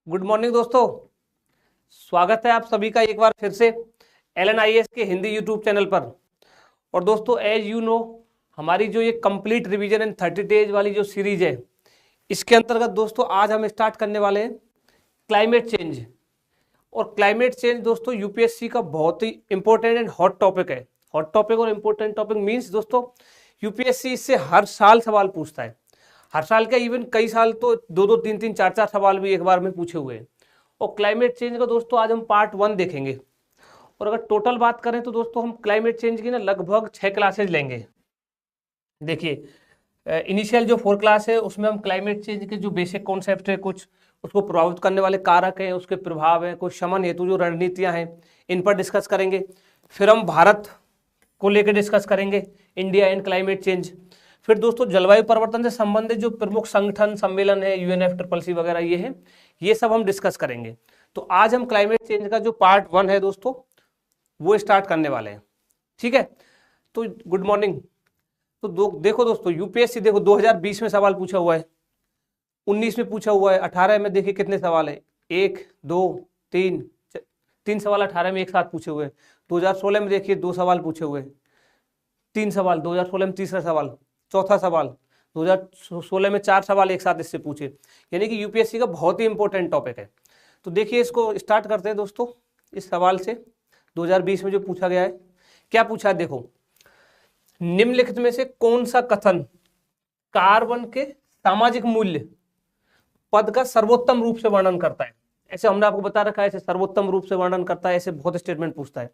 Good morning दोस्तों। स्वागत है आप सभी का एक बार फिर से LNIS के हिंदी यूट्यूब चैनल पर। और दोस्तों एज यू नो हमारी जो ये कंप्लीट रिवीजन इन 30 डेज वाली जो सीरीज है, इसके अंतर्गत दोस्तों आज हम स्टार्ट करने वाले हैं क्लाइमेट चेंज। और क्लाइमेट चेंज दोस्तों यूपीएससी का बहुत ही इंपॉर्टेंट एंड हॉट टॉपिक है। हॉट टॉपिक और इंपॉर्टेंट टॉपिक मीन्स दोस्तों यूपीएससी इससे हर साल सवाल पूछता है। हर साल का इवन कई साल तो दो दो तीन तीन चार चार सवाल भी एक बार में पूछे हुए हैं। और क्लाइमेट चेंज का दोस्तों आज हम पार्ट 1 देखेंगे। और अगर टोटल बात करें तो दोस्तों हम क्लाइमेट चेंज की ना लगभग 6 क्लासेज लेंगे। देखिए इनिशियल जो 4 क्लास है उसमें हम क्लाइमेट चेंज के जो बेसिक कॉन्सेप्ट है, कुछ उसको प्रभावित करने वाले कारक हैं, उसके प्रभाव हैं, कुछ शमन हेतु जो रणनीतियां हैं, इन पर डिस्कस करेंगे। फिर हम भारत को लेकर डिस्कस करेंगे, इंडिया एंड क्लाइमेट चेंज। फिर दोस्तों जलवायु परिवर्तन से संबंधित जो प्रमुख संगठन सम्मेलन है, UNFCCC वगैरह ये है, ये सब हम डिस्कस करेंगे। तो आज हम क्लाइमेट चेंज का जो पार्ट 1 है दोस्तों वो स्टार्ट करने वाले हैं। ठीक है, तो गुड मॉर्निंग। तो देखो दोस्तों यूपीएससी देखो 2020 में सवाल पूछा हुआ है, 19 में पूछा हुआ है, 18 में देखिए कितने सवाल है, 1 2 3 3 सवाल 18 में एक साथ पूछे हुए हैं। 2016 में देखिए 2 सवाल पूछे हुए हैं, 3 सवाल, 2016 में तीसरा सवाल, चौथा सवाल, 2016 में 4 सवाल एक साथ इससे पूछे। यानी कि यूपीएससी का बहुत ही इंपॉर्टेंट टॉपिक है। तो देखिए इसको स्टार्ट करते हैं दोस्तों इस सवाल से। 2020 में जो पूछा गया है, क्या पूछा है देखो, निम्नलिखित में से कौन सा कथन कार्बन के सामाजिक मूल्य पद का सर्वोत्तम रूप से वर्णन करता है। ऐसे हमने आपको बता रखा है, ऐसे सर्वोत्तम रूप से वर्णन करता है, ऐसे बहुत स्टेटमेंट पूछता है।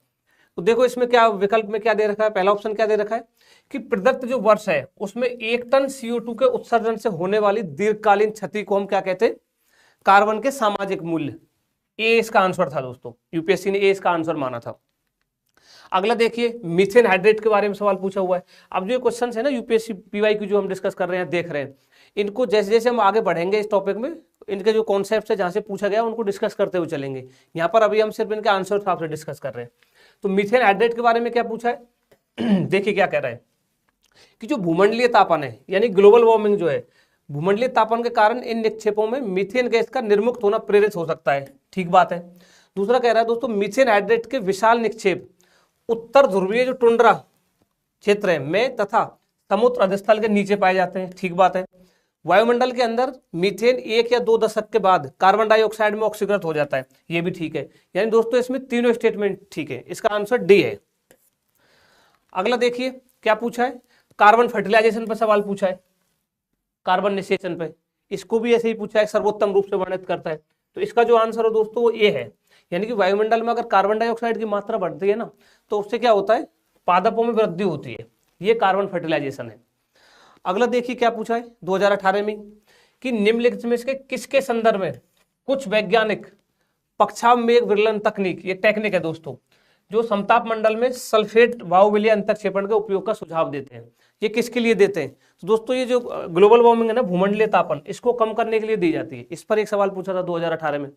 तो देखो इसमें क्या विकल्प में क्या दे रखा है, पहला ऑप्शन क्या दे रखा है कि प्रदत्त जो वर्ष है उसमें 1 टन CO2 के उत्सर्जन से होने वाली दीर्घकालीन क्षति को हम क्या कहते हैं, कार्बन के सामाजिक मूल्य। ए इसका आंसर था दोस्तों, यूपीएससी ने ए इसका आंसर माना था। अगला देखिए मीथेन हाइड्रेट के बारे में सवाल पूछा हुआ है। अब जो क्वेश्चन है ना यूपीएससी PY की जो हम डिस्कस कर रहे हैं, देख रहे हैं, इनको जैसे जैसे हम आगे बढ़ेंगे इस टॉपिक में, इनके जो कॉन्सेप्ट है जहां से पूछा गया उनको डिस्कस करते हुए चलेंगे। यहाँ पर अभी हम सिर्फ इनके आंसर हिसाब से डिस्कस कर रहे हैं। तो मीथेन हाइड्रेट के बारे में क्या पूछा है देखिए क्या कह रहा है कि जो भूमंडलीय तापन है यानी ग्लोबल वार्मिंग जो है, भूमंडलीय तापन के कारण इन निक्षेपों में मीथेन गैस का निर्मुक्त होना प्रेरित हो सकता है। ठीक बात है। दूसरा कह रहा है दोस्तों मीथेन हाइड्रेट के विशाल निक्षेप उत्तर ध्रुवीय जो टुंड्रा क्षेत्र है में तथा समुद्र अधस्थल के नीचे पाए जाते हैं। ठीक बात है। वायुमंडल के अंदर मीथेन 1 या 2 दशक के बाद कार्बन डाइऑक्साइड में ऑक्सीकृत हो जाता है, ये भी ठीक है। यानी दोस्तों इसमें तीनों स्टेटमेंट ठीक है, इसका आंसर डी है। अगला देखिए क्या पूछा है, कार्बन फर्टिलाइजेशन पर सवाल पूछा है, कार्बन निषेचन पे, इसको भी ऐसे ही पूछा है, सर्वोत्तम रूप से वर्णित करता है। तो इसका जो आंसर है दोस्तों वो ए है। यानी कि वायुमंडल में अगर कार्बन डाइऑक्साइड की मात्रा बढ़ती है ना तो उससे क्या होता है, पादपों में वृद्धि होती है, ये कार्बन फर्टिलाइजेशन है। अगला देखिए क्या पूछा है 2018 में कि निम्नलिखित में से किसके संदर्भ में कुछ वैज्ञानिक पक्षामेघ विरलन तकनीक, ये टेक्निक है दोस्तों, जो समताप मंडल में सल्फेट वायुबलीय अंतरक्षेपण के उपयोग का सुझाव देते हैं, ये किसके लिए देते हैं। तो दोस्तों ये जो ग्लोबल वार्मिंग है ना, भूमंडलीय तापन, इसको कम करने के लिए दी जाती है। इस पर एक सवाल पूछा था 2018 में।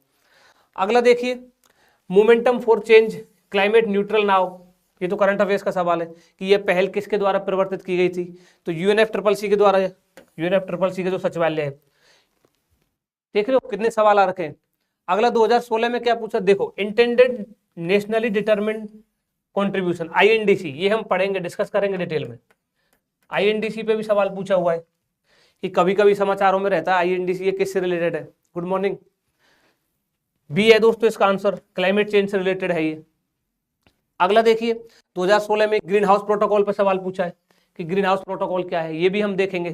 अगला देखिए momentum for change climate neutral now, ये तो करंट अफेयर्स का सवाल है कि यह पहल किसके द्वारा प्रवर्तित की गई थी। तो UNFCCC के द्वारा, UNFCCC के जो सचिवालय है। देख रहे हो कितने सवाल आ रखे हैं। अगला 2016 में क्या पूछा देखो, intended nationally determined contribution INDC, ये हम पढ़ेंगे, डिस्कस करेंगे डिटेल में। INDC पे भी सवाल पूछा हुआ है कि कभी कभी समाचारों में रहता है INDC, ये किससे रिलेटेड है। गुड मॉर्निंग, बी है दोस्तों इसका आंसर, क्लाइमेट चेंज से रिलेटेड है ये। अगला देखिए 2016 में ग्रीन हाउस प्रोटोकॉल पर सवाल पूछा है कि ग्रीन हाउस प्रोटोकॉल क्या है, ये भी हम देखेंगे,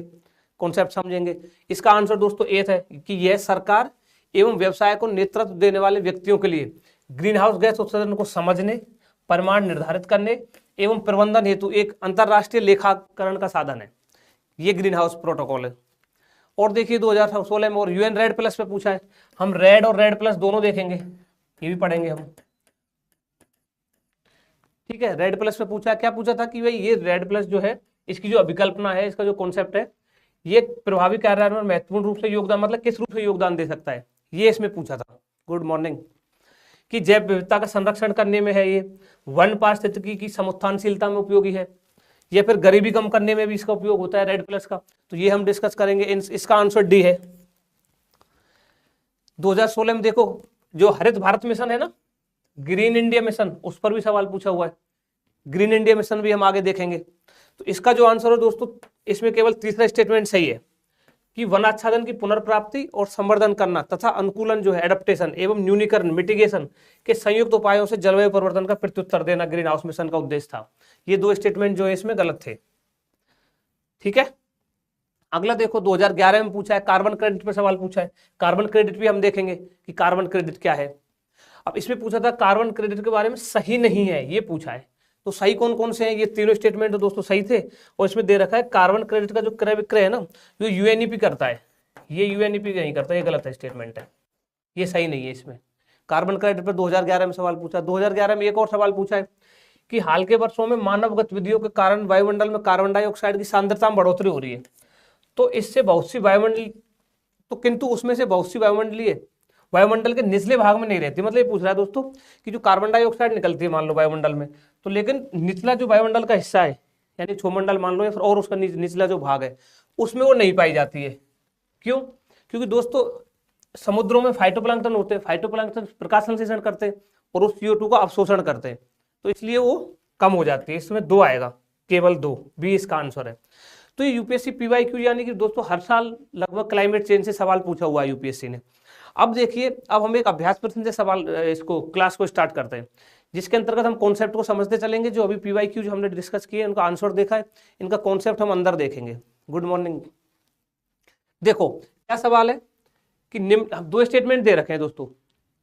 कॉन्सेप्ट समझेंगे। इसका आंसर दोस्तों ए है कि यह सरकार एवं व्यवसाय को नेतृत्व देने वाले व्यक्तियों के लिए ग्रीन हाउस गैस उत्सर्जन को समझने, परिमाण निर्धारित करने एवं प्रबंधन हेतु एक अंतरराष्ट्रीय लेखाकरण का साधन है, ये ग्रीन हाउस प्रोटोकॉल है। और देखिए 2016 में और UN रेड प्लस पे पूछा है, हम रेड और रेड प्लस दोनों देखेंगे, ये भी पढ़ेंगे हम। ठीक है, रेड प्लस पे पूछा, क्या पूछा था कि भाई ये रेड प्लस जो है इसकी जो अभिकल्पना है, इसका जो कॉन्सेप्ट है, ये प्रभावी कार्यान्वयन में महत्वपूर्ण रूप से योगदान, मतलब किस रूप से योगदान दे सकता है, ये इसमें पूछा था। गुड मॉर्निंग, कि जैव विविधता का संरक्षण करने में है, ये वन पारिस्थितिकी की समुत्थानशीलता में उपयोगी है, या फिर गरीबी कम करने में भी इसका उपयोग होता है रेड प्लस का। तो ये हम डिस्कस करेंगे, इसका आंसर डी है। 2016 में देखो जो हरित भारत मिशन है ना, ग्रीन इंडिया मिशन, उस पर भी सवाल पूछा हुआ है। ग्रीन इंडिया मिशन भी हम आगे देखेंगे। तो इसका जो आंसर है दोस्तों, इसमें केवल तीसरा स्टेटमेंट सही है कि वनाच्छादन की पुनर्प्राप्ति और संवर्धन करना तथा अनुकूलन जो है एडेप्टेशन एवं न्यूनीकरण मिटिगेशन के संयुक्त उपायों से जलवायु परिवर्तन का प्रत्युत्तर देना ग्रीन हाउस मिशन का उद्देश्य था। ये दो स्टेटमेंट जो है इसमें गलत थे। ठीक है, अगला देखो 2011 में पूछा है, कार्बन क्रेडिट पर सवाल पूछा है। कार्बन क्रेडिट भी हम देखेंगे कि कार्बन क्रेडिट क्या है। अब इसमें पूछा था कार्बन क्रेडिट के बारे में सही नहीं है, ये पूछा है। तो सही कौन कौन से हैं? ये तीनों स्टेटमेंट तो दोस्तों सही थे। और इसमें दे रखा है कार्बन क्रेडिट का जो क्रय विक्रय है ना, जो यूएनईपी करता है, ये यूएनईपी नहीं करता, ये गलत है स्टेटमेंट है, ये सही नहीं है। इसमें कार्बन क्रेडिट पर 2011 में सवाल पूछा। 2011 में एक और सवाल पूछा है कि हाल के वर्षों में मानव गतिविधियों के कारण वायुमंडल में कार्बन डाइऑक्साइड की सांद्रता में बढ़ोतरी हो रही है। तो इससे बहुत सी वायुमंडल, तो किंतु उसमें से बहुत सी वायुमंडल के निचले भाग में नहीं रहती। मतलब ये पूछ रहा है दोस्तों कि जो कार्बन डाइऑक्साइड निकलती है मान लो वायुमंडल में, तो लेकिन निचला जो वायुमंडल का हिस्सा है यानी छोमंडल मान लो, और उसका निचला जो भाग है उसमें वो नहीं पाई जाती है। क्यों? क्योंकि दोस्तों समुद्रों में फाइटोप्लैंक्टन होते हैं, फाइटोप्लैंक्टन प्रकाश संश्लेषण करते हैं और उस CO2 को अवशोषण करते हैं, तो इसलिए वो कम हो जाती है। इसमें 2 आएगा, केवल 2, बी इसका आंसर है। तो ये यूपीएससी PYQ यानी कि दोस्तों हर साल लगभग क्लाइमेट चेंज से सवाल पूछा हुआ है यूपीएससी ने। अब देखिए, अब हम एक अभ्यास प्रश्न से सवाल इसको क्लास को स्टार्ट करते हैं, जिसके अंतर्गत हम कॉन्सेप्ट को समझते चलेंगे। जो अभी PYQ जो हमने डिस्कस किए उनका आंसर देखा है, इनका कॉन्सेप्ट हम अंदर देखेंगे। Good morning. देखो क्या सवाल है कि निम्न 2 स्टेटमेंट दे रखे हैं दोस्तों,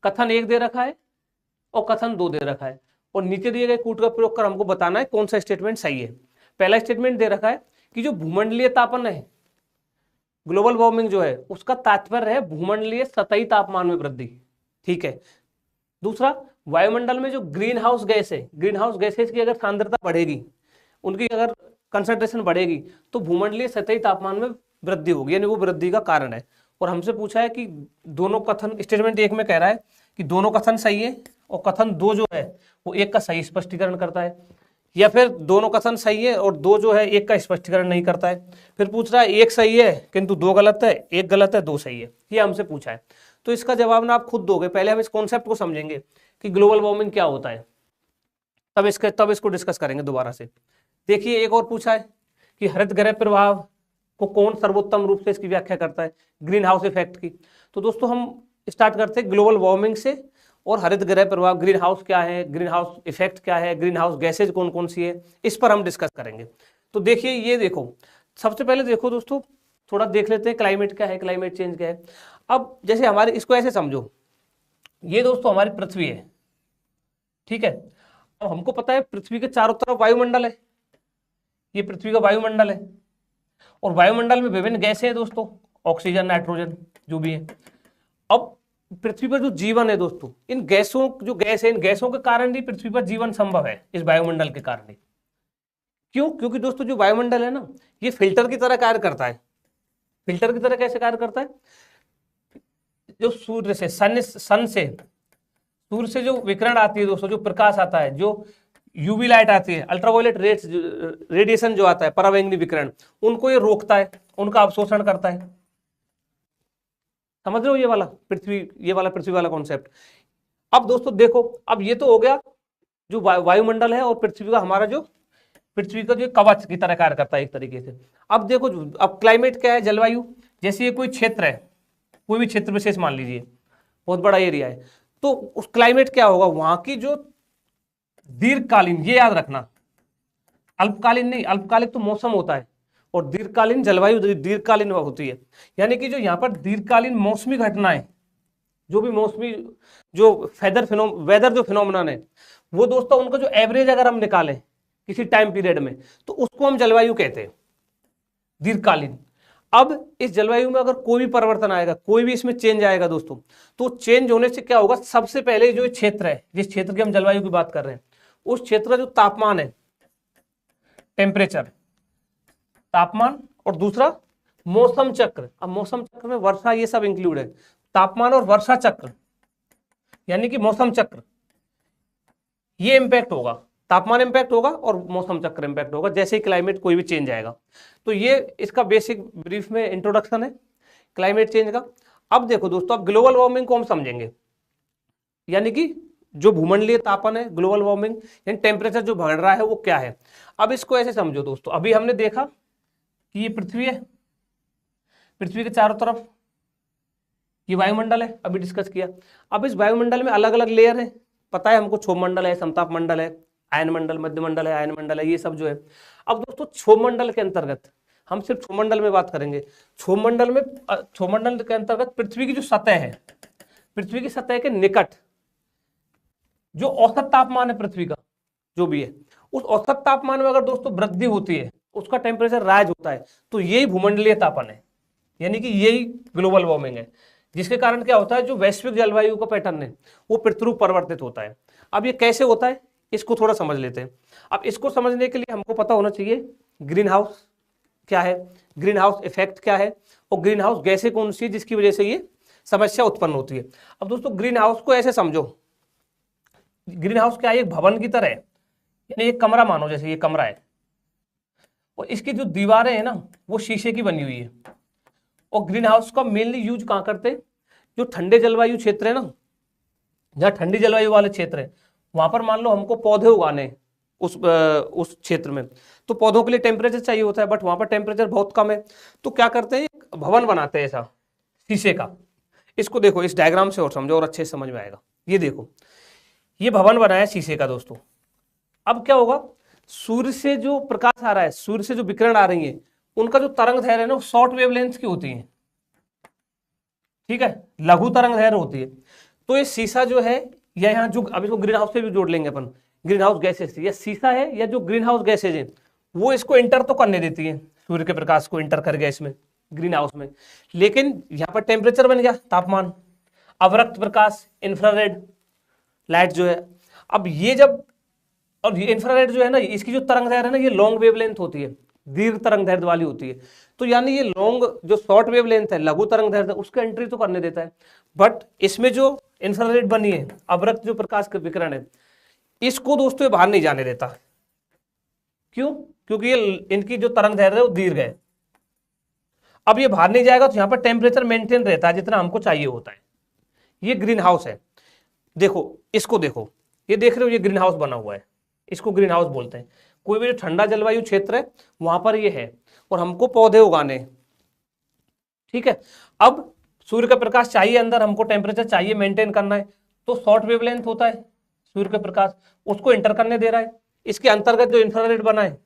कथन 1 दे रखा है और कथन 2 दे रखा है, और नीचे दिए गए कूट का प्रयोग कर हमको बताना है कौन सा स्टेटमेंट सही है। पहला स्टेटमेंट दे रखा है कि जो भूमंडलीय तापन है, ग्लोबल वार्मिंग जो है, उसका तात्पर्य है भूमंडलीय सतही तापमान में वृद्धि। ठीक है। दूसरा, वायुमंडल में जो ग्रीन हाउस गैस है, ग्रीन हाउस गैसेज की अगर सांद्रता बढ़ेगी, उनकी अगर कंसंट्रेशन बढ़ेगी, तो भूमंडलीय सतही तापमान में वृद्धि होगी, यानी वो वृद्धि का कारण है। और हमसे पूछा है कि दोनों कथन, स्टेटमेंट 1 में कह रहा है कि दोनों कथन सही है, और कथन 2 जो है वो 1 का सही स्पष्टीकरण करता है, या फिर दोनों कथन सही है और 2 जो है 1 का स्पष्टीकरण नहीं करता है। फिर पूछ रहा है 1 सही है किंतु 2 गलत है, 1 गलत है 2 सही है, ये हमसे पूछा है। तो इसका जवाब ना आप खुद दोगे। पहले हम इस कॉन्सेप्ट को समझेंगे कि ग्लोबल वार्मिंग क्या होता है, तब इसको डिस्कस करेंगे दोबारा से। देखिए एक और पूछा है कि हरित गृह प्रभाव को कौन सर्वोत्तम रूप से इसकी व्याख्या करता है, ग्रीन हाउस इफेक्ट की। तो दोस्तों हम स्टार्ट करते हैं ग्लोबल वार्मिंग से, और हरित गृह प्रभाव, ग्रीन हाउस क्या है, ग्रीन हाउस इफेक्ट क्या है, ग्रीन हाउस गैसेज कौन कौन सी है, इस पर हम डिस्कस करेंगे। तो देखिए, ये देखो सबसे पहले देखो दोस्तों, थोड़ा देख लेते हैं क्लाइमेट क्या है, क्लाइमेट चेंज क्या है। अब जैसे हमारे, इसको ऐसे समझो, ये दोस्तों हमारी पृथ्वी है, ठीक है। अब हमको पता है पृथ्वी के चारों तरफ वायुमंडल है, ये पृथ्वी का वायुमंडल है, और वायुमंडल में विभिन्न गैसें हैं दोस्तों, ऑक्सीजन, नाइट्रोजन जो भी है। अब पृथ्वी पर जो जीवन है दोस्तों, इन गैसों, जो गैस है, इन गैसों के कारण ही पृथ्वी पर जीवन संभव है, इस वायुमंडल के कारण ही। क्यों? क्योंकि दोस्तों जो वायुमंडल है ना, ये फिल्टर की तरह कार्य करता है। फिल्टर की तरह कैसे कार्य करता है? जो सूर्य से, सूर्य से जो विकिरण आती है दोस्तों, जो प्रकाश आता है, जो यूवी लाइट आती है, अल्ट्रावायलेट रेडिएशन जो आता है, पराबैंगनी विकिरण, उनको ये रोकता है, उनका अवशोषण करता है। समझ रहे हो ये वाला पृथ्वी वाला कॉन्सेप्ट। अब दोस्तों देखो, अब ये तो हो गया जो वायुमंडल है और पृथ्वी का, हमारा जो पृथ्वी का जो कवच की तरह कार्य करता है एक तरीके से। अब देखो, अब क्लाइमेट क्या है, जलवायु। जैसे ये कोई क्षेत्र है, कोई भी क्षेत्र विशेष मान लीजिए, बहुत बड़ा एरिया है, तो उस क्लाइमेट क्या होगा, वहां की जो दीर्घकालीन, ये याद रखना, अल्पकालीन नहीं, अल्पकालिक तो मौसम होता है, और दीर्घकालीन जलवायु दीर्घकालीन होती है। यानी कि जो यहाँ पर दीर्घकालीन मौसमी घटनाएं, जो भी मौसमी, जो वेदर जो फिनोमिनन है, वो दोस्तों उनका जो एवरेज अगर हम निकालें किसी टाइम पीरियड में, तो उसको हम जलवायु कहते हैं, दीर्घकालीन। अब इस जलवायु में अगर कोई भी परिवर्तन आएगा, कोई भी इसमें चेंज आएगा दोस्तों, तो चेंज होने से क्या होगा, सबसे पहले जो क्षेत्र है, जिस क्षेत्र की हम जलवायु की बात कर रहे हैं, उस क्षेत्र का जो तापमान है, टेम्परेचर, तापमान, और दूसरा मौसम चक्र। अब मौसम चक्र में वर्षा, ये सब इंक्लूड है, तापमान और वर्षा चक्र, यानी कि मौसम चक्र, ये इंपैक्ट होगा, तापमान इंपैक्ट होगा और मौसम चक्र इंपैक्ट होगा, जैसे ही क्लाइमेट कोई भी चेंज आएगा। तो ये इसका बेसिक ब्रीफ में इंट्रोडक्शन है क्लाइमेट चेंज का। अब देखो दोस्तों, अब ग्लोबल वार्मिंग को हम समझेंगे, यानी कि जो भूमंडलीय तापन है, ग्लोबल वार्मिंग यानी टेम्परेचर जो बढ़ रहा है वो क्या है। अब इसको ऐसे समझो दोस्तों, अभी हमने देखा कि ये पृथ्वी है, पृथ्वी के चारों तरफ ये वायुमंडल है, अभी डिस्कस किया। अब इस वायुमंडल में अलग अलग लेयर है, पता है हमको, क्षोभ मंडल है, समताप मंडल है, आयन मंडल, मध्य मंडल है, आयन मंडल है, ये सब जो है। अब दोस्तों क्षोभ मंडल के अंतर्गत हम सिर्फ क्षोभ मंडल में बात करेंगे। क्षोभ मंडल में, क्षोभ मंडल के अंतर्गत पृथ्वी की जो सतह है, पृथ्वी की सतह के निकट जो औसत तापमान है पृथ्वी का जो भी है, उस औसत तापमान में अगर दोस्तों वृद्धि होती है, उसका टेम्परेचर राइज होता है, तो यही भूमंडलीय तापन है, यानी कि यही ग्लोबल वार्मिंग है, जिसके कारण क्या होता है, जो वैश्विक जलवायु का पैटर्न है वो प्रतिरूप परिवर्तित होता है। अब ये कैसे होता है इसको थोड़ा समझ लेते हैं। अब इसको समझने के लिए हमको पता होना चाहिए ग्रीन हाउस क्या है, ग्रीन हाउस इफेक्ट क्या है, और ग्रीन हाउस गैसें कौन सी है जिसकी वजह से ये समस्या उत्पन्न होती है। अब दोस्तों ग्रीन हाउस को ऐसे समझो, ग्रीन हाउस क्या है, एक भवन की तरह है, यानी एक कमरा मानो, जैसे ये कमरा है और इसकी जो दीवारें हैं ना वो शीशे की बनी हुई है। और ग्रीन हाउस का मेनली यूज कहाँ करते हैं, जो ठंडे जलवायु क्षेत्र है ना, जहाँ ठंडी जलवायु वाले क्षेत्र है, वहां पर मान लो हमको पौधे उगाने उस क्षेत्र में, तो पौधों के लिए टेम्परेचर चाहिए होता है, बट वहां पर टेम्परेचर बहुत कम है, तो क्या करते हैं, एक भवन बनाते हैं ऐसा शीशे का। इसको देखो इस डायग्राम से और समझो और अच्छे से समझ में आएगा। ये देखो ये भवन बनाया शीशे का दोस्तों। अब क्या होगा, सूर्य से जो प्रकाश आ रहा है, सूर्य से जो विकिरण आ रही है, उनका जो तरंग दैर्घ्य है ना, शॉर्ट वेवलेंथ की होती है, ठीक है, लघु तरंग दैर्घ्य होती है। तो ये शीशा जो है, या यहाँ जो अब इसको ग्रीन हाउस से भी जोड़ लेंगे अपन, ग्रीन हाउस गैसेज, या शीशा है या जो ग्रीन हाउस गैसेज है वो इसको इंटर तो करने देती है, सूर्य के प्रकाश को इंटर कर गया इसमें ग्रीन हाउस में, लेकिन यहाँ पर टेम्परेचर बन गया, तापमान, अवरक्त प्रकाश, इंफ्रारेड लाइट जो है। अब ये जब, और ये इंफ्रारेड जो है ना, इसकी जो तरंग दैर्घ्य है ना, ये लॉन्ग वेवलेंथ होती है, दीर्घ तरंग दैर्घ्य वाली होती है। तो यानी ये लॉन्ग जो शॉर्ट वेवलेंथ है, लघु तरंग दैर्घ्य, उसका एंट्री तो करने देता है, बट इसमें जो इंफ्रारेड बनी है, अवरक्त जो प्रकाश का विकिरण है, इसको दोस्तों ये बाहर नहीं जाने देता। क्यों? क्योंकि ये इनकी जो तरंग दैर्घ्य है वो दीर्घ है। अब ये बाहर नहीं जाएगा तो यहाँ पर टेम्परेचर मेंटेन रहता है जितना हमको चाहिए होता है। ये ग्रीन हाउस है, देखो इसको देखो, ये देख रहे हो, ये ग्रीन हाउस बना हुआ है, इसको ग्रीन हाउस बोलते हैं। कोई भी जो ठंडा जलवायु क्षेत्र है वहां पर ये है, और हमको पौधे उगाने, ठीक है। अब सूर्य का प्रकाश चाहिए अंदर, हमको टेम्परेचर चाहिए मेंटेन करना है, तो शॉर्ट वेवलेंथ होता है सूर्य का प्रकाश, उसको इंटर करने दे रहा है। इसके अंतर्गत जो इंफ्रारेड बना है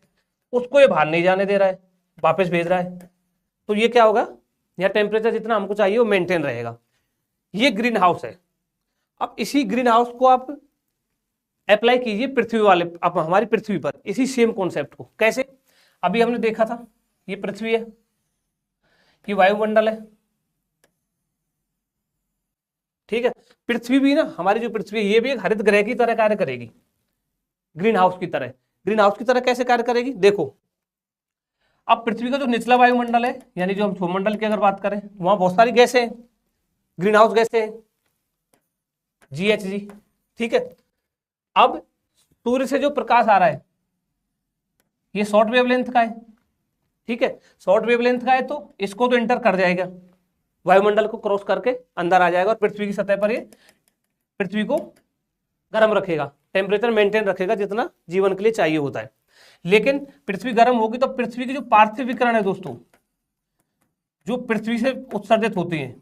उसको ये बाहर नहीं जाने दे रहा है, वापस भेज रहा है। तो ये क्या होगा, यह टेम्परेचर जितना हमको चाहिए वो मेंटेन रहेगा। ये ग्रीन हाउस है। अब इसी ग्रीन हाउस को आप अप्लाई कीजिए पृथ्वी वाले, अब हमारी पृथ्वी पर इसी सेम कॉन्सेप्ट को। कैसे? अभी हमने देखा था ये पृथ्वी है, ये वायुमंडल है, ठीक है। पृथ्वी भी ना, हमारी जो पृथ्वी है ये भी एक हरित ग्रह की तरह कार्य करेगी, ग्रीन हाउस की तरह। ग्रीन हाउस की तरह कैसे कार्य करेगी, देखो अब पृथ्वी का जो निचला वायुमंडल है, यानी जो हम क्षोभमंडल की अगर बात करें, वहां बहुत सारी गैसें हैं, ग्रीन हाउस गैसें हैं, GHG, ठीक है। अब सूर्य से जो प्रकाश आ रहा है ये शॉर्ट वेवलेंथ का है, ठीक है, शॉर्ट वेवलेंथ का है, तो इसको तो इंटर कर जाएगा, वायुमंडल को क्रॉस करके अंदर आ जाएगा और पृथ्वी की सतह पर ये पृथ्वी को गर्म रखेगा, टेम्परेचर मेंटेन रखेगा जितना जीवन के लिए चाहिए होता है। लेकिन पृथ्वी गर्म होगी तो पृथ्वी की जो पार्थिव विकिरण है दोस्तों, जो पृथ्वी से उत्सर्जित होती है,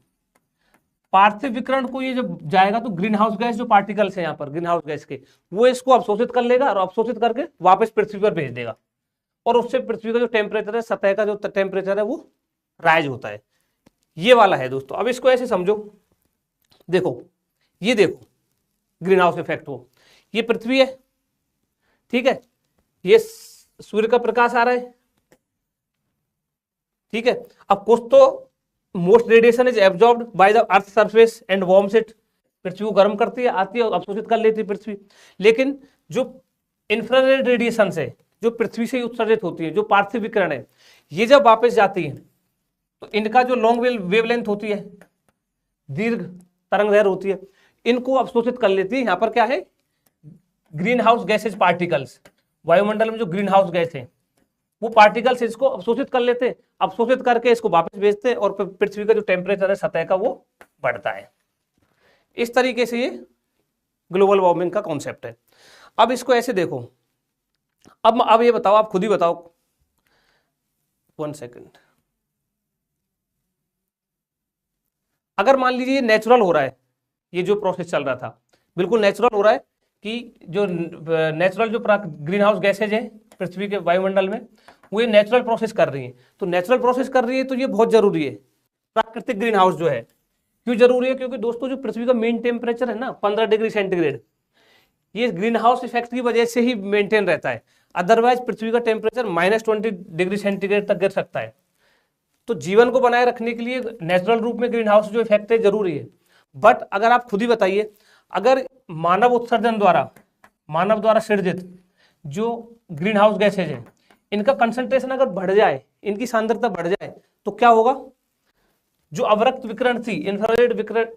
पार्थिव विकिरण को ये जब जाएगा तो ग्रीन हाउस गैस जो पार्टिकल्स है यहाँ पर ग्रीन हाउस गैस के, वो इसको अवशोषित कर लेगा और अवशोषित करके वापस पृथ्वी पर भेज देगा, और उससे पृथ्वी का जो टेम्परेचर है, सतह का जो टेम्परेचर है वो राइज होता है। ये वाला है दोस्तों। अब इसको ऐसे समझो, देखो ये देखो ग्रीन हाउस इफेक्ट, वो ये पृथ्वी है, ठीक है, ये सूर्य का प्रकाश आ रहा है, ठीक है। अब कुछ तो most radiation is absorbed by the earth surface and warms it, पृथ्वी को गर्म करती है, आती है और अवशोषित कर लेती है पृथ्वी। लेकिन जो इंफ्रारेड रेडिएशन है जो पृथ्वी से ही उत्सर्जित होती है, जो पार्थिव विकिरण है, ये जब वापस जाती है तो इनका जो लॉन्ग वेवलेंथ होती है, दीर्घ तरंग दैर्घ्य होती है, इनको अवशोषित कर लेती है। यहाँ पर क्या है, ग्रीन हाउस गैसेज पार्टिकल्स, वायुमंडल में जो ग्रीन हाउस गैस है वो पार्टिकल्स इसको अवशोषित कर लेते हैं, अवशोषित करके इसको वापस भेजते हैं और पृथ्वी का जो टेम्परेचर है सतह का वो बढ़ता है। इस तरीके से ये ग्लोबल वार्मिंग का कॉन्सेप्ट है। अब इसको ऐसे देखो, अब ये बताओ, आप खुद ही बताओ, 1 सेकेंड। अगर मान लीजिए नेचुरल हो रहा है, ये जो प्रोसेस चल रहा था बिल्कुल नेचुरल हो रहा है कि जो नेचुरल जो ग्रीन हाउस गैसेज है पृथ्वी के वायुमंडल में, वो ये नेचुरल प्रोसेस कर रही है, तो नेचुरल प्रोसेस कर रही है तो ये बहुत जरूरी है। प्राकृतिक ग्रीन हाउस जो है क्यों जरूरी है? क्योंकि दोस्तों जो पृथ्वी का मेन टेम्परेचर है ना 15 डिग्री सेंटीग्रेड, ये ग्रीन हाउस इफेक्ट की वजह से ही मेंटेन रहता है। अदरवाइज पृथ्वी का टेम्परेचर -20 डिग्री सेंटीग्रेड तक गिर सकता है। तो जीवन को बनाए रखने के लिए नेचुरल रूप में ग्रीन हाउस जो इफेक्ट है जरूरी है। बट अगर आप खुद ही बताइए, अगर मानव उत्सर्जन द्वारा, मानव द्वारा सृजित जो ग्रीन हाउस गैसेज है, इनका कंसंट्रेशन अगर बढ़ जाए, इनकी सांद्रता बढ़ जाए, तो क्या होगा? जो अवरक्त विकिरण थी,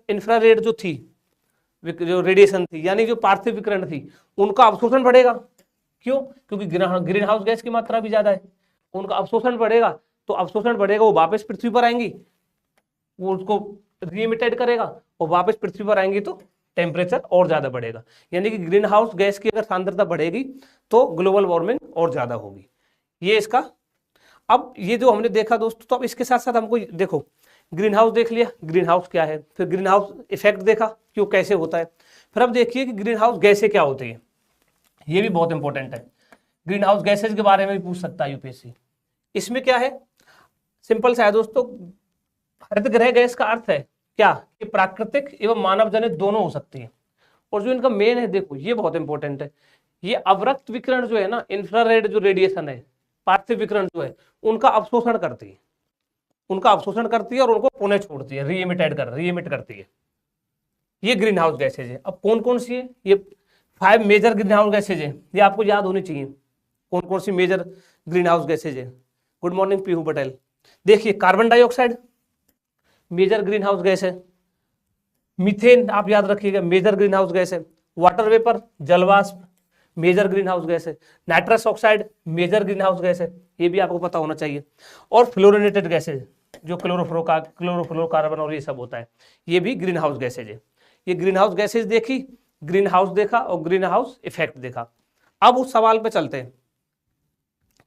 इंफ्रारेड जो थी, जो रेडिएशन थी, यानी जो पार्थिव विकिरण थी, उनका अवशोषण बढ़ेगा। क्यों? क्योंकि ग्रीन हाउस गैस की मात्रा भी ज्यादा है, उनका अवशोषण बढ़ेगा, तो अवशोषण बढ़ेगा, वो वापस पृथ्वी पर आएंगी, वो उसको रीइमिटेड करेगा और वापस पृथ्वी पर आएंगी, तो टेम्परेचर और ज्यादा बढ़ेगा। यानी कि ग्रीन हाउस गैस की अगर सांद्रता बढ़ेगी तो ग्लोबल वार्मिंग और ज्यादा होगी। ये इसका, अब ये जो हमने देखा दोस्तों, तो अब इसके साथ साथ हमको देखो, ग्रीन हाउस देख लिया, ग्रीन हाउस क्या है, फिर ग्रीन हाउस इफेक्ट देखा क्यों कैसे होता है, फिर अब देखिए कि ग्रीन हाउस गैसें क्या होती है। ये भी बहुत इंपॉर्टेंट है, ग्रीन हाउस गैसेज के बारे में भी पूछ सकता है यूपीएससी। इसमें क्या है, सिंपल सा है दोस्तों, हरित गृह गैस का अर्थ है क्या कि प्राकृतिक एवं मानव जनित दोनों हो सकती है। और जो इनका मेन है, देखो ये बहुत इंपॉर्टेंट है, ये अवरक्त विकिरण जो है ना, इंफ्रारेड जो रेडिएशन है, पार्थिव विकिरण जो है, उनका अवशोषण करती है, उनका अवशोषण करती है और उनको पुनः छोड़ती है, रीइमिट करती है। ये ग्रीन हाउस गैसेज है। अब कौन कौन सी है? ये 5 मेजर ग्रीन हाउस गैसेज है, ये आपको याद होनी चाहिए। कौन कौन सी मेजर ग्रीन हाउस गैसेज है? Good morning Pihu Patel. देखिए, carbon dioxide major greenhouse gas है, मीथेन आप याद रखिएगा मेजर ग्रीन हाउस गैस है, वाटर वेपर जलवाष्प मेजर ग्रीन हाउस गैस है, nitrous oxide major greenhouse gas है, ये भी आपको पता होना चाहिए। और फ्लोरिनेटेड गैसेज जो क्लोरोफ्लोरोकार्बन और ये सब होता है, ये भी ग्रीन हाउस गैसेज है। ये ग्रीन हाउस गैसेज देखी, ग्रीन हाउस देखा और ग्रीन हाउस इफेक्ट देखा। अब उस सवाल पे चलते हैं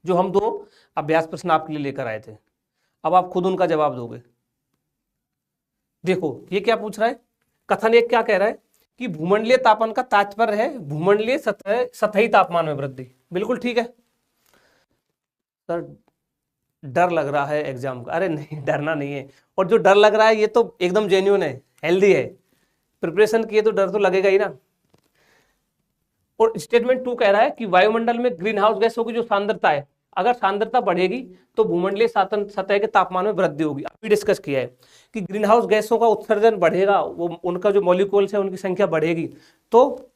जो हम 2 अभ्यास प्रश्न आपके लिए लेकर आए थे। अब आप खुद उनका जवाब दोगे। देखो ये क्या पूछ रहा है, कथन एक क्या कह रहा है कि भूमंडलीय तापमान का तात्पर्य है भूमंडलीय सतही तापमान में वृद्धि। बिल्कुल ठीक है सर, डर लग रहा है एग्जाम का। अरे नहीं, डरना नहीं है, और जो डर लग रहा है ये तो एकदम जेन्युइन है, हेल्दी है, प्रिपरेशन किए तो डर तो लगेगा ही ना। और स्टेटमेंट 2 कह रहा है कि वायुमंडल में ग्रीन हाउस गैसों की जो सांद्रता है, अगर सांद्रता बढ़ेगी तो भूमंडलीय सतह के तापमान में वृद्धि होगी। अभी डिस्कस किया है कि ग्रीन हाउस गैसों का उत्सर्जन बढ़ेगा, वो उनका जो मॉलिक्यूल्स है उनकी संख्या बढ़ेगी, तो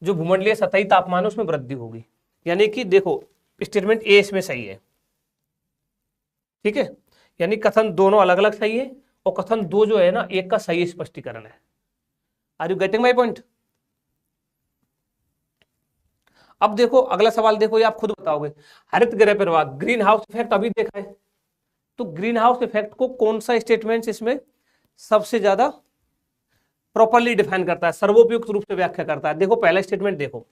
जो भूमंडलीय सतही तापमान है उसमें वृद्धि होगी। यानी कि देखो स्टेटमेंट ए इसमें सही है, ठीक है, यानी कथन दोनों अलग अलग सही है और कथन 2 जो है ना, एक का सही स्पष्टीकरण है। Are you getting my point? अब देखो अगला सवाल, देखो ये आप खुद बताओगे, हरित गृह प्रवाह ग्रीन हाउस इफेक्ट अभी देखा है, तो ग्रीन हाउस इफेक्ट को कौन सा स्टेटमेंट इसमें सबसे ज्यादा प्रॉपर्ली डिफाइन करता है, सर्वोपयुक्त रूप से व्याख्या करता है? देखो पहला स्टेटमेंट देखो,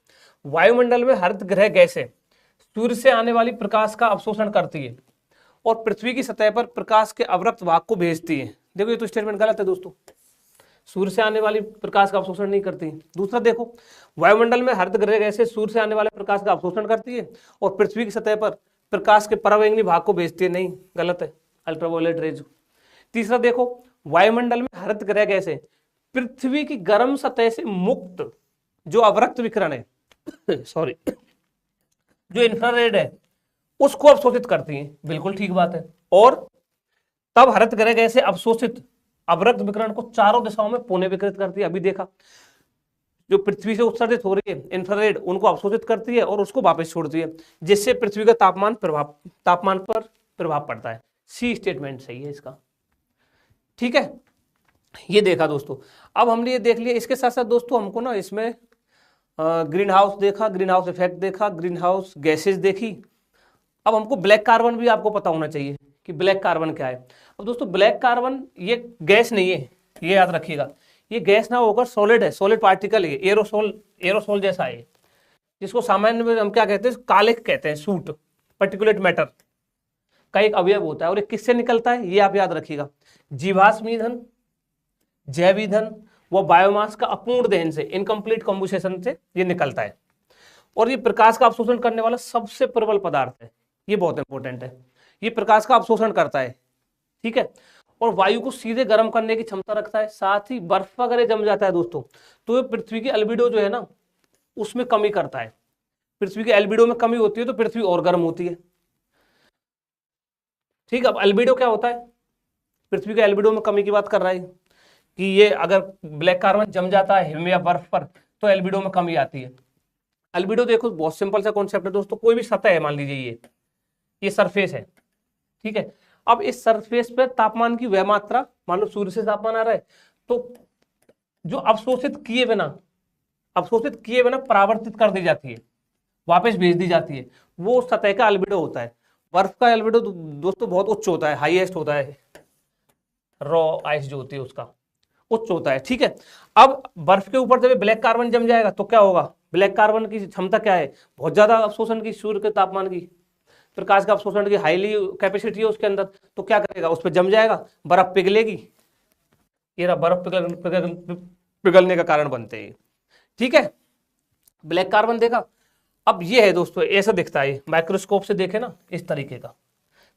वायुमंडल में हरित गृह गैसें सूर्य से आने वाली प्रकाश का अवशोषण करती है और पृथ्वी की सतह पर प्रकाश के अवरक्त भाग को भेजती है। देखो ये तो स्टेटमेंट गलत है दोस्तों, सूर्य से आने वाली प्रकाश का अवशोषण नहीं करती। दूसरा देखो, वायुमंडल में हरित गृह गैसें सूर्य से आने वाले प्रकाश का अवशोषण करती है और पृथ्वी की सतह पर प्रकाश के परावैंगनी भाग को भेजती है। नहीं, गलत है, अल्ट्रावायलेट रेज। तीसरा देखो, वायुमंडल में हरित गृह गैसें पृथ्वी की गर्म सतह से मुक्त जो अवरक्त विकिरण है सॉरी जो इंफ्रारेड है उसको अवशोषित करती हैं। बिल्कुल ठीक बात है। और तब हरित गृह गैसें अवशोषित अवरक्त विकिरण को चारों दिशाओं में पुनः विकिरित करती है। अभी देखा, जो पृथ्वी से उत्सर्जित हो रही है इंफ्रारेड, उनको अवशोषित करती है और उसको वापस छोड़ती है, जिससे पृथ्वी का तापमान पर प्रभाव पड़ता है। सी स्टेटमेंट सही है इसका, ठीक है। ये देखा दोस्तों, अब हमने ये देख लिया। इसके साथ साथ दोस्तों हमको ना इसमें ग्रीन हाउस देखा, ग्रीन हाउस इफेक्ट देखा, ग्रीन हाउस गैसेज देखी। अब हमको ब्लैक कार्बन भी आपको पता होना चाहिए कि ब्लैक कार्बन क्या है। अब दोस्तों ब्लैक कार्बन ये गैस नहीं है, ये याद रखिएगा, ये गैस ना होकर सॉलिड है, सॉलिड पार्टिकल है, एरोसोल जैसा है, जिसको सामान्य में हम क्या कहते हैं, कालिक कहते हैं, सूट, पर्टिकुलेट मैटर का एक अवयव होता है। और ये किससे निकलता है ये आप याद रखिएगा, जीवाश्म ईंधन, जैव ईंधन व बायोमास का अपूर्ण दहन से, इनकम्प्लीट कम्बुसेशन से ये निकलता है। और ये प्रकाश का अवशोषण करने वाला सबसे प्रबल पदार्थ है, ये बहुत इंपॉर्टेंट है, ये प्रकाश का अवशोषण करता है, ठीक है। और वायु को सीधे गर्म करने की क्षमता रखता है। साथ ही बर्फ वगैरह जम जाता है दोस्तों, तो ये पृथ्वी की एल्बिडो जो है ना उसमें कमी करता है। पृथ्वी की एल्बिडो में कमी होती है तो पृथ्वी और गर्म होती है, ठीक है। अब एल्बिडो क्या होता है, पृथ्वी के एल्बिडो में कमी की बात कर रहा है कि ये अगर ब्लैक कार्बन जम जाता है हिम या बर्फ पर तो एल्बिडो में कमी आती है। एल्बिडो देखो बहुत सिंपल सा कॉन्सेप्ट है दोस्तों, कोई भी सतह है, मान लीजिए ये सरफेस है, ठीक है। अब इस सरफेस पे तापमान की वह मात्रा, मान लो सूर्य से तापमान आ रहा है, तो जो अवशोषित किए बिना परावर्तित कर दी जाती है, वापस भेज दी जाती है, वो सतह का एल्बिडो होता है। बर्फ का एल्बिडो दोस्तों बहुत उच्च होता है, हाईएस्ट होता है, रॉ आइस जो होती है उसका उच्च होता है, ठीक है। अब बर्फ के ऊपर जब ब्लैक कार्बन जम जाएगा तो क्या होगा, ब्लैक कार्बन की क्षमता क्या है, बहुत ज्यादा अवशोषण की, सूर्य के तापमान की, प्रकाश का अवशोषण की हाईली कैपेसिटी है उसके अंदर, तो क्या करेगा, उस पर जम जाएगा, बर्फ पिघलेगी, ये रहा बर्फ पिघलने का कारण बनते हैं, ठीक है। ब्लैक कार्बन देखा। अब ये है दोस्तों, ऐसा दिखता है, माइक्रोस्कोप से देखे ना इस तरीके का,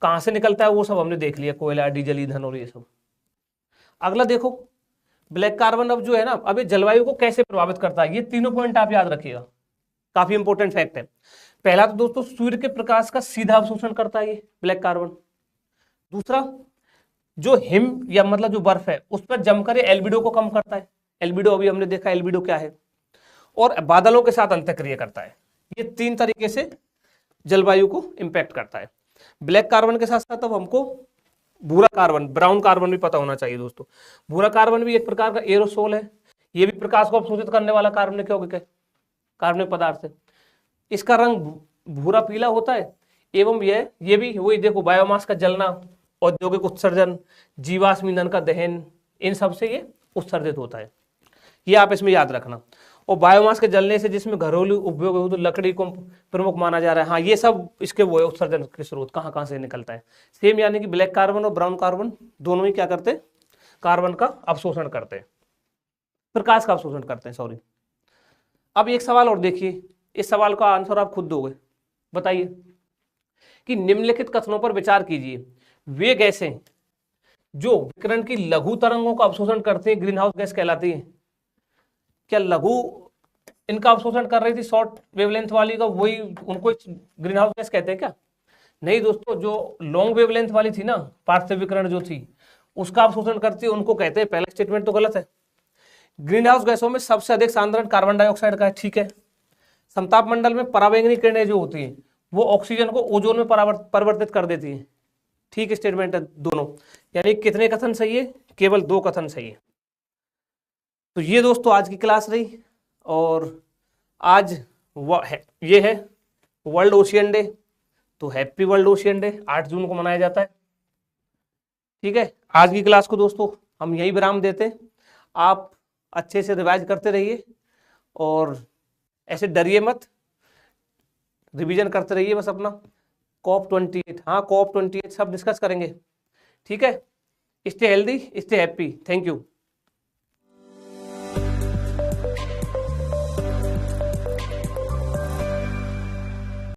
कहां से निकलता है वो सब हमने देख लिया, कोयला, डीजल ईंधन और ये सब। अगला देखो ब्लैक कार्बन अब जो है ना, अब ये जलवायु को कैसे प्रभावित करता है, ये तीनों पॉइंट आप याद रखिएगा, काफी इंपॉर्टेंट फैक्ट है। पहला तो दोस्तों सूर्य के प्रकाश का सीधा अवशोषण करता है ये ब्लैक कार्बन। दूसरा, जो हिम या मतलब जो बर्फ है उस पर जमकर ये एल्बिडो को कम करता है, एल्बिडो अभी हमने देखा एल्बिडो क्या है, और बादलों के साथ अंतःक्रिया करता है। ये तीन तरीके से जलवायु को इंपैक्ट करता है। ब्लैक कार्बन के साथ साथ अब हमको भूरा कार्बन, ब्राउन कार्बन भी पता होना चाहिए दोस्तों। भूरा कार्बन भी एक प्रकार का एरोसोल है, ये भी प्रकाश को अवशोषित करने वाला कार्बनिक यौगिक है, कार्बनिक पदार्थ है। इसका रंग भूरा पीला होता है, एवं ये भी वही देखो, बायोमास का जलना, औद्योगिक उत्सर्जन, जीवाश्म ईंधन का दहन, इन सब से ये उत्सर्जित होता है, ये आप इसमें याद रखना। और बायोमास के जलने से जिसमें घरेलू उपयोग हो तो लकड़ी को प्रमुख माना जा रहा है, हाँ ये सब इसके वो है उत्सर्जन के स्रोत, कहाँ से निकलता है। सेम यानी कि ब्लैक कार्बन और ब्राउन कार्बन दोनों ही क्या करते हैं, कार्बन का अवशोषण करते हैं, प्रकाश का अवशोषण करते हैं, सॉरी। अब एक सवाल और देखिए, इस सवाल का आंसर आप खुद दोगे, बताइए कि निम्नलिखित कथनों पर विचार कीजिए, वे गैसें जो विकिरण की लघु तरंगों का अवशोषण करते हैं ग्रीन हाउस गैस कहलाती है। क्या लघु इनका अवशोषण कर रही थी शॉर्ट वेवलेंथ वाली का, वही उनको ग्रीन हाउस गैस कहते हैं क्या? नहीं दोस्तों, जो लॉन्ग वेवलेंथ वाली थी ना, पार्थिव विकिरण जो थी उसका अवशोषण करती है उनको कहते हैं। पहला स्टेटमेंट तो गलत है। ग्रीन हाउस गैसों में सबसे अधिक सांद्रण कार्बन डाइऑक्साइड का है, ठीक है। समताप मंडल में पराबैंगनी किरणें जो होती हैं वो ऑक्सीजन को ओजोन में परिवर्तित कर देती है, ठीक स्टेटमेंट है दोनों। यानी कितने कथन सही है, केवल 2 कथन सही है। तो ये दोस्तों आज की क्लास रही, और आज ये है वर्ल्ड ओशियन डे, तो हैप्पी वर्ल्ड ओशियन डे 8 जून को मनाया जाता है, ठीक है। आज की क्लास को दोस्तों हम यही विराम देते हैं, आप अच्छे से रिवाइज करते रहिए और ऐसे डरिए मत, रिवीजन करते रहिए बस अपना। COP28, हाँ COP28 सब डिस्कस करेंगे, ठीक है। Stay healthy, stay happy, thank you.